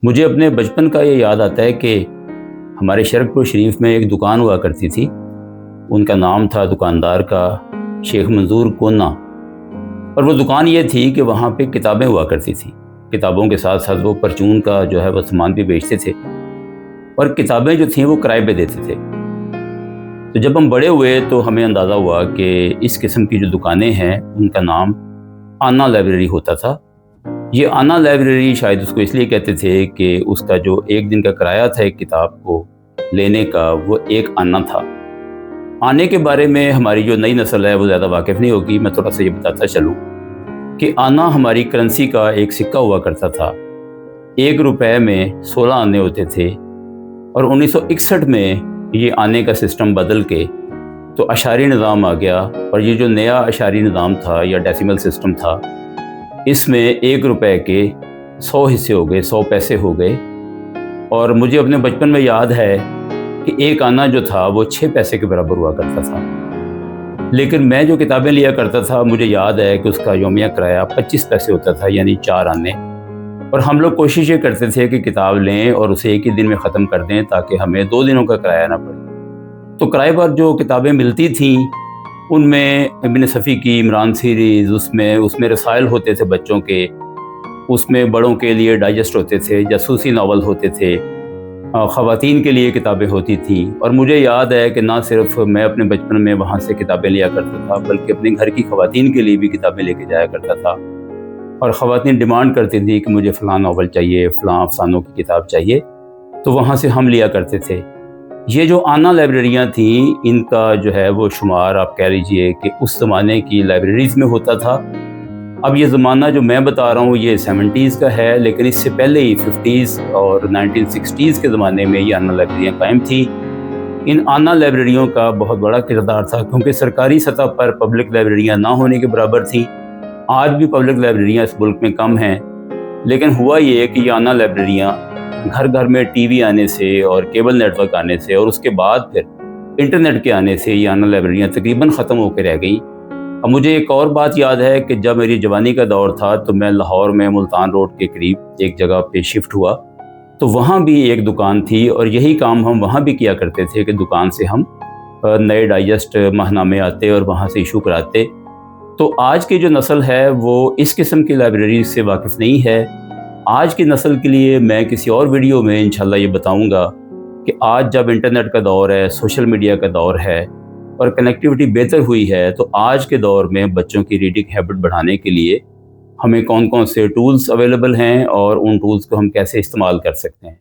مجھے اپنے بچپن کا یہ یاد آتا ہے کہ ہمارے شرک شریف میں ایک دکان ہوا کرتی تھی۔ ان کا نام تھا دکاندار کا شیخ منظور کونا، اور وہ دکان یہ تھی کہ وہاں پہ کتابیں ہوا کرتی تھیں۔ کتابوں کے ساتھ ساتھ وہ پرچون کا جو ہے وہ سامان بھی بیچتے تھے، اور کتابیں جو تھیں وہ کرائے پہ دیتے تھے۔ تو جب ہم بڑے ہوئے تو ہمیں اندازہ ہوا کہ اس قسم کی جو دکانیں ہیں ان کا نام آنا لائبریری ہوتا تھا۔ یہ آنا لائبریری شاید اس کو اس لیے کہتے تھے کہ اس کا جو ایک دن کا کرایہ تھا ایک کتاب کو لینے کا، وہ ایک آنا تھا۔ آنے کے بارے میں ہماری جو نئی نسل ہے وہ زیادہ واقف نہیں ہوگی، میں تھوڑا سا یہ بتاتا چلوں کہ آنا ہماری کرنسی کا ایک سکہ ہوا کرتا تھا۔ 1 روپے میں 16 آنے ہوتے تھے، اور 1961 میں یہ آنے کا سسٹم بدل کے تو اشاری نظام آ گیا، اور یہ جو نیا اشاری نظام تھا یا ڈیسیمل سسٹم تھا، اس میں 1 روپے کے 100 حصے ہو گئے، 100 پیسے ہو گئے۔ اور مجھے اپنے بچپن میں یاد ہے کہ ایک آنا جو تھا وہ 6 پیسے کے برابر ہوا کرتا تھا۔ لیکن میں جو کتابیں لیا کرتا تھا مجھے یاد ہے کہ اس کا یومیہ کرایہ 25 پیسے ہوتا تھا، یعنی 4 آنے۔ اور ہم لوگ کوشش یہ کرتے تھے کہ کتاب لیں اور اسے ایک ہی دن میں ختم کر دیں تاکہ ہمیں 2 دنوں کا کرایہ نہ پڑے۔ تو کرائے پر جو کتابیں ملتی تھیں ان میں ابن صفی کی عمران سیریز، اس میں رسائل ہوتے تھے بچوں کے، اس میں بڑوں کے لیے ڈائجسٹ ہوتے تھے، جاسوسی ناول ہوتے تھے، خواتین کے لیے کتابیں ہوتی تھیں۔ اور مجھے یاد ہے کہ نہ صرف میں اپنے بچپن میں وہاں سے کتابیں لیا کرتا تھا بلکہ اپنے گھر کی خواتین کے لیے بھی کتابیں لے کے جایا کرتا تھا، اور خواتین ڈیمانڈ کرتی تھیں کہ مجھے فلاں ناول چاہیے، فلاں افسانوں کی کتاب چاہیے، تو وہاں سے ہم لیا کرتے تھے۔ یہ جو آنا لائبریریاں تھیں ان کا جو ہے وہ شمار آپ کہہ لیجئے کہ اس زمانے کی لائبریریز میں ہوتا تھا۔ اب یہ زمانہ جو میں بتا رہا ہوں یہ 70s کا ہے، لیکن اس سے پہلے ہی 50s اور 1960s کے زمانے میں یہ آنا لائبریریاں قائم تھیں۔ ان آنا لائبریریوں کا بہت بڑا کردار تھا، کیونکہ سرکاری سطح پر پبلک لائبریریاں نہ ہونے کے برابر تھیں۔ آج بھی پبلک لائبریریاں اس ملک میں کم ہیں، لیکن ہوا یہ کہ یہ آنا لائبریریاں گھر گھر میں ٹی وی آنے سے اور کیبل نیٹ ورک آنے سے اور اس کے بعد پھر انٹرنیٹ کے آنے سے یہ آنا لائبریریاں تقریباً ختم ہو کے رہ گئیں۔ اب مجھے ایک اور بات یاد ہے کہ جب میری جوانی کا دور تھا تو میں لاہور میں ملتان روڈ کے قریب ایک جگہ پہ شفٹ ہوا، تو وہاں بھی ایک دکان تھی، اور یہی کام ہم وہاں بھی کیا کرتے تھے کہ دکان سے ہم نئے ڈائجسٹ ماہنامے آتے اور وہاں سے ایشو کراتے۔ تو آج کی جو نسل ہے وہ اس قسم کی لائبریری سے واقف نہیں ہے۔ آج کی نسل کے لیے میں کسی اور ویڈیو میں انشاءاللہ یہ بتاؤں گا کہ آج جب انٹرنیٹ کا دور ہے، سوشل میڈیا کا دور ہے اور کنیکٹیوٹی بہتر ہوئی ہے، تو آج کے دور میں بچوں کی ریڈنگ ہیبٹ بڑھانے کے لیے ہمیں کون کون سے ٹولز اویلیبل ہیں اور ان ٹولز کو ہم کیسے استعمال کر سکتے ہیں۔